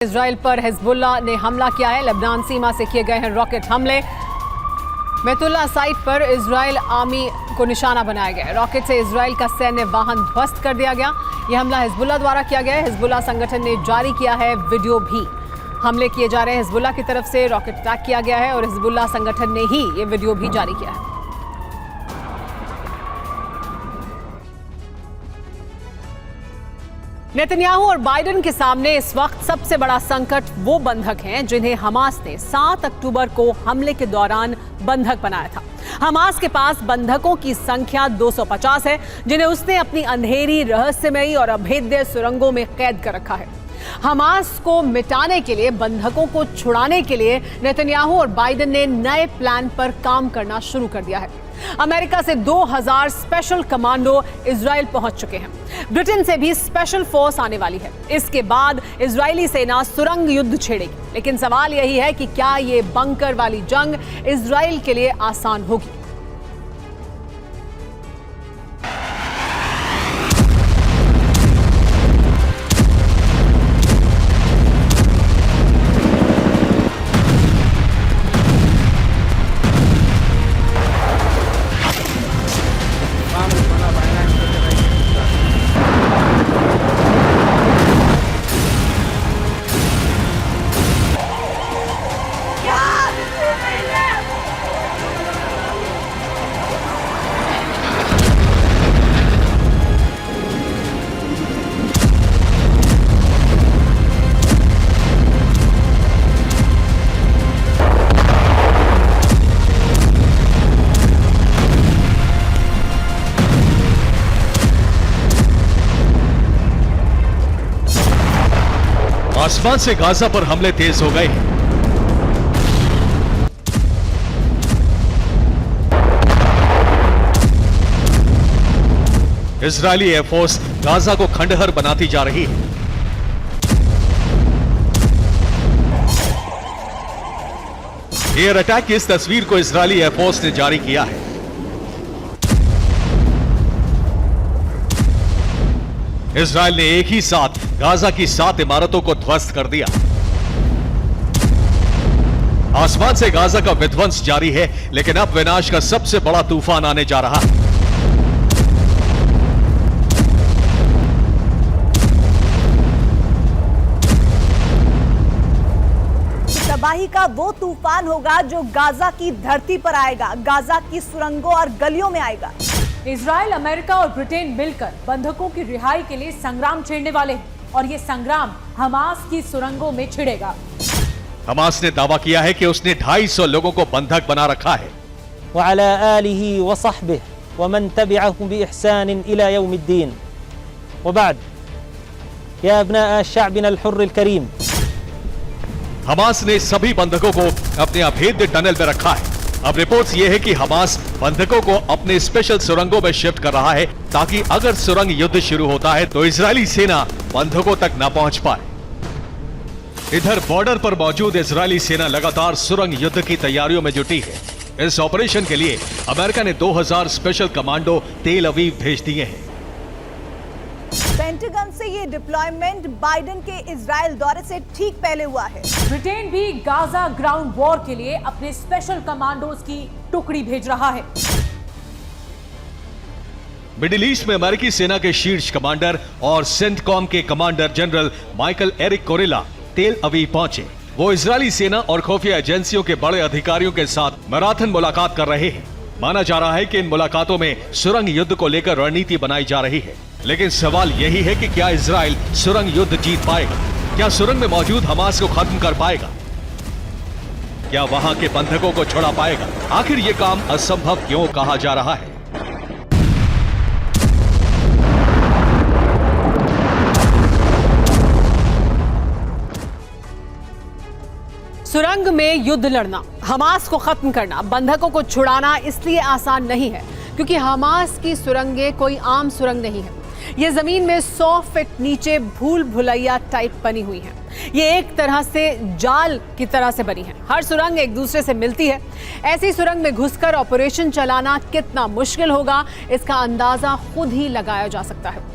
Israel पर Hezbollah ने हमला किया है। लेबनान सीमा से किए गए हैं रॉकेट हमले। मैतुल्ला साइट पर इजराइल आर्मी को निशाना बनाया गया है। रॉकेट से इजराइल का सैन्य वाहन ध्वस्त कर दिया गया। यह हमला हिजबुल्लाह द्वारा किया गया है। हिजबुल्लाह संगठन ने जारी किया है वीडियो भी। हमले किए जा रहे हैं हिजबुल्लाह की तरफ से, रॉकेट अटैक किया गया है और हिजबुल्लाह संगठन ने ही ये वीडियो भी जारी किया है। नेतन्याहू और बाइडेन के सामने इस वक्त सबसे बड़ा संकट वो बंधक हैं जिन्हें हमास ने 7 अक्टूबर को हमले के दौरान बंधक बनाया था। हमास के पास बंधकों की संख्या 250 है, जिन्हें उसने अपनी अंधेरी, रहस्यमयी और अभेद्य सुरंगों में कैद कर रखा है। हमास को मिटाने के लिए, बंधकों को छुड़ाने के लिए नेतन्याहू और बाइडेन ने नए प्लान पर काम करना शुरू कर दिया है। अमेरिका से 2000 स्पेशल कमांडो इजराइल पहुंच चुके हैं। ब्रिटेन से भी स्पेशल फोर्स आने वाली है। इसके बाद इजरायली सेना सुरंग युद्ध छेड़ेगी। लेकिन सवाल यही है कि क्या ये बंकर वाली जंग इजराइल के लिए आसान होगी? आसमान से गाजा पर हमले तेज हो गए। इजरायली एयरफोर्स गाजा को खंडहर बनाती जा रही है। एयर अटैक की इस तस्वीर को इजरायली एयरफोर्स ने जारी किया है। इजरायल ने एक ही साथ गाजा की 7 इमारतों को ध्वस्त कर दिया। आसमान से गाजा का विध्वंस जारी है, लेकिन अब विनाश का सबसे बड़ा तूफान आने जा रहा है। तबाही का वो तूफान होगा जो गाजा की धरती पर आएगा, गाजा की सुरंगों और गलियों में आएगा। इजराइल, अमेरिका और ब्रिटेन मिलकर बंधकों की रिहाई के लिए संग्राम छेड़ने वाले हैं और ये संग्राम हमास की सुरंगों में छिड़ेगा। हमास ने दावा किया है कि उसने 250 लोगों को बंधक बना रखा है। वअला आलिही व सहबिही व मन तबिअहु बिइहसान इला यौमिद्दीन व बाद या अब्नाअ शअबिना अल-हुर्र अल-करीम। हमास ने सभी बंधकों को अपने अभेद्य टनल में रखा है। अब रिपोर्ट्स ये है कि हमास बंधकों को अपने स्पेशल सुरंगों में शिफ्ट कर रहा है, ताकि अगर सुरंग युद्ध शुरू होता है तो इजरायली सेना बंधकों तक न पहुंच पाए। इधर बॉर्डर पर मौजूद इजरायली सेना लगातार सुरंग युद्ध की तैयारियों में जुटी है। इस ऑपरेशन के लिए अमेरिका ने 2000 स्पेशल कमांडो तेल अवीव भेज दिए हैं। पेंटागन से ये डिप्लॉयमेंट बाइडेन के इजराइल दौरे से ठीक पहले हुआ है। ब्रिटेन भी गाजा ग्राउंड वॉर के लिए अपने स्पेशल कमांडोज की टुकड़ी भेज रहा है। मिडिल ईस्ट में अमेरिकी सेना के शीर्ष कमांडर और सेंटकॉम के कमांडर जनरल माइकल एरिक कोरेला तेल अवीव पहुंचे। वो इजरायली सेना और खुफिया एजेंसियों के बड़े अधिकारियों के साथ मैराथन मुलाकात कर रहे हैं। माना जा रहा है कि इन मुलाकातों में सुरंग युद्ध को लेकर रणनीति बनाई जा रही है। लेकिन सवाल यही है कि क्या इजराइल सुरंग युद्ध जीत पाएगा? क्या सुरंग में मौजूद हमास को खत्म कर पाएगा? क्या वहां के बंधकों को छुड़ा पाएगा? आखिर यह काम असंभव क्यों कहा जा रहा है? सुरंग में युद्ध लड़ना, हमास को खत्म करना, बंधकों को छुड़ाना इसलिए आसान नहीं है क्योंकि हमास की सुरंगें कोई आम सुरंग नहीं है। ये जमीन में 100 फीट नीचे भूल भुलैया टाइप बनी हुई है। ये एक तरह से जाल की तरह से बनी है। हर सुरंग एक दूसरे से मिलती है। ऐसी सुरंग में घुसकर ऑपरेशन चलाना कितना मुश्किल होगा, इसका अंदाजा खुद ही लगाया जा सकता है।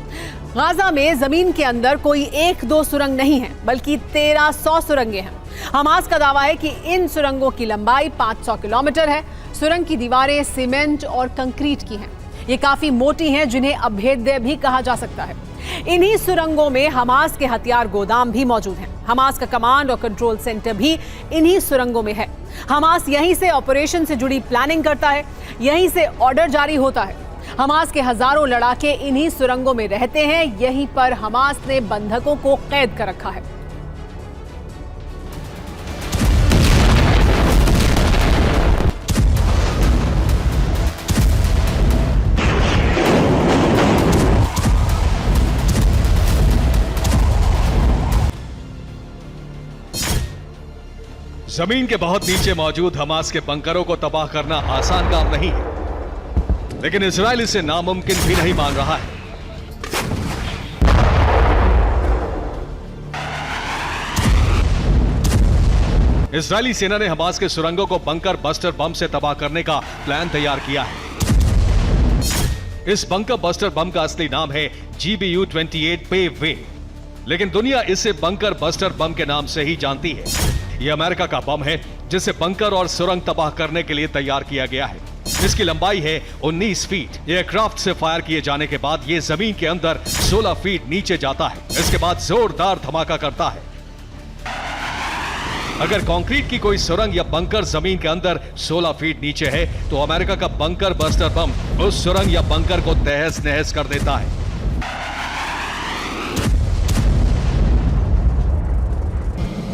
गाजा में जमीन के अंदर कोई 1-2 सुरंग नहीं है, बल्कि 1300 सुरंगें हैं। हमास का दावा है कि इन सुरंगों की लंबाई 500 किलोमीटर है। सुरंग की दीवारें सीमेंट और कंक्रीट की हैं। ये काफी मोटी हैं, जिन्हें अभेद्य भी कहा जा सकता है। इन्हीं सुरंगों में हमास के हथियार गोदाम भी मौजूद हैं। हमास का कमांड और कंट्रोल सेंटर भी इन्हीं सुरंगों में है। हमास यहीं से ऑपरेशन से जुड़ी प्लानिंग करता है, यहीं से ऑर्डर जारी होता है। हमास के हजारों लड़ाके इन्हीं सुरंगों में रहते हैं। यहीं पर हमास ने बंधकों को कैद कर रखा है। जमीन के बहुत नीचे मौजूद हमास के बंकरों को तबाह करना आसान काम नहीं है, लेकिन इजराइल इसे नामुमकिन भी नहीं मान रहा है। इजरायली सेना ने हमास के सुरंगों को बंकर बस्टर बम से तबाह करने का प्लान तैयार किया है। इस बंकर बस्टर बम का असली नाम है GBU-28 पेवे, लेकिन दुनिया इसे बंकर बस्टर बम के नाम से ही जानती है। यह अमेरिका का बम है, जिसे बंकर और सुरंग तबाह करने के लिए तैयार किया गया है। इसकी लंबाई है 19 फीट। एयरक्राफ्ट से फायर किए जाने के बाद यह जमीन के अंदर 16 फीट नीचे जाता है। इसके बाद जोरदार धमाका करता है। अगर कंक्रीट की कोई सुरंग या बंकर जमीन के अंदर 16 फीट नीचे है, तो अमेरिका का बंकर बस्टर बम उस सुरंग या बंकर को तहस नहस कर देता है।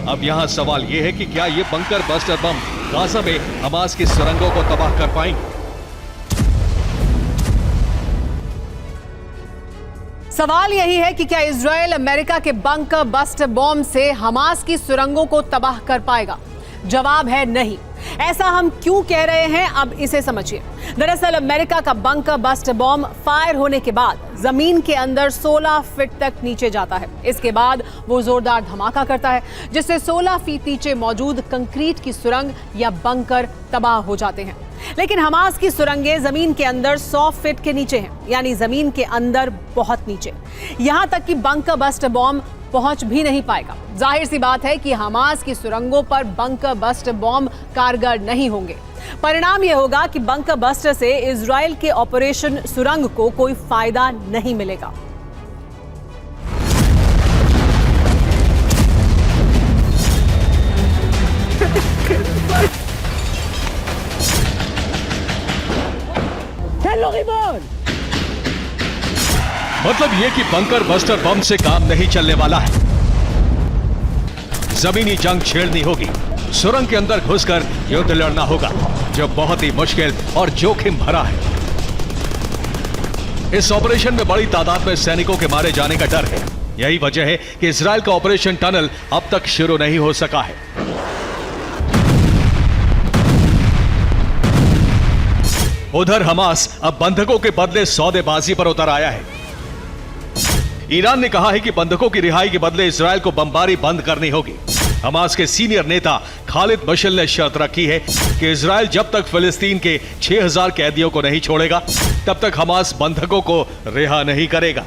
अब यहां सवाल यह है कि क्या यह बंकर बस्टर बम गाजा में हमास की सुरंगों को तबाह कर पाएंगे? सवाल यही है कि क्या इजराइल अमेरिका के बंकर बस्टर बॉम्ब से हमास की सुरंगों को तबाह कर पाएगा? जवाब है नहीं। ऐसा हम क्यों कह रहे हैं, अब इसे समझिए। दरअसल अमेरिका का बंकर बस्टर बॉम्ब फायर होने के बाद जमीन के अंदर 16 फीट तक नीचे जाता है। इसके बाद वो जोरदार धमाका करता है, जिससे 16 फीट नीचे मौजूद कंक्रीट की सुरंग या बंकर तबाह हो जाते हैं। लेकिन हमास की सुरंगें जमीन के अंदर 100 फीट के नीचे हैं, यानी जमीन के अंदर बहुत नीचे। यहां तक कि बंकर बस्टर बॉम्ब पहुंच भी नहीं पाएगा। जाहिर सी बात है कि हमास की सुरंगों पर बंकर बस्टर बॉम्ब कारगर नहीं होंगे। परिणाम यह होगा कि बंकर बस्टर से इजराइल के ऑपरेशन सुरंग को कोई फायदा नहीं मिलेगा। मतलब यह कि बंकर बस्टर बम से काम नहीं चलने वाला है। जमीनी जंग छेड़नी होगी, सुरंग के अंदर घुसकर युद्ध लड़ना होगा, जो बहुत ही मुश्किल और जोखिम भरा है। इस ऑपरेशन में बड़ी तादाद में सैनिकों के मारे जाने का डर है। यही वजह है कि इजराइल का ऑपरेशन टनल अब तक शुरू नहीं हो सका है। उधर हमास अब बंधकों के बदले सौदेबाजी पर उतर आया है। ईरान ने कहा है कि बंधकों की रिहाई के बदले इजराइल को बमबारी बंद करनी होगी। हमास के सीनियर नेता खालिद मशअल ने शर्त रखी है कि इजराइल जब तक फिलिस्तीन के 6000 कैदियों को नहीं छोड़ेगा, तब तक हमास बंधकों को रिहा नहीं करेगा।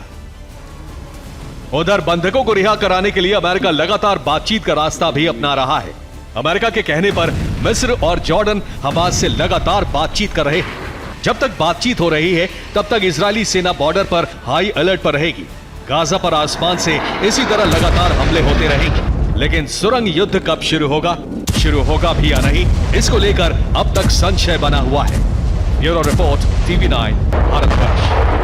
उधर बंधकों को रिहा कराने के लिए अमेरिका लगातार बातचीत का रास्ता भी अपना रहा है। अमेरिका के कहने पर मिस्र और जॉर्डन हमास से लगातार बातचीत कर रहे हैं। जब तक बातचीत हो रही है, तब तक इजरायली सेना बॉर्डर पर हाई अलर्ट पर रहेगी। गाजा पर आसमान से इसी तरह लगातार हमले होते रहेंगे। लेकिन सुरंग युद्ध कब शुरू होगा भी या नहीं, इसको लेकर अब तक संशय बना हुआ है। Bureau report, TV9 Bharatvarsh.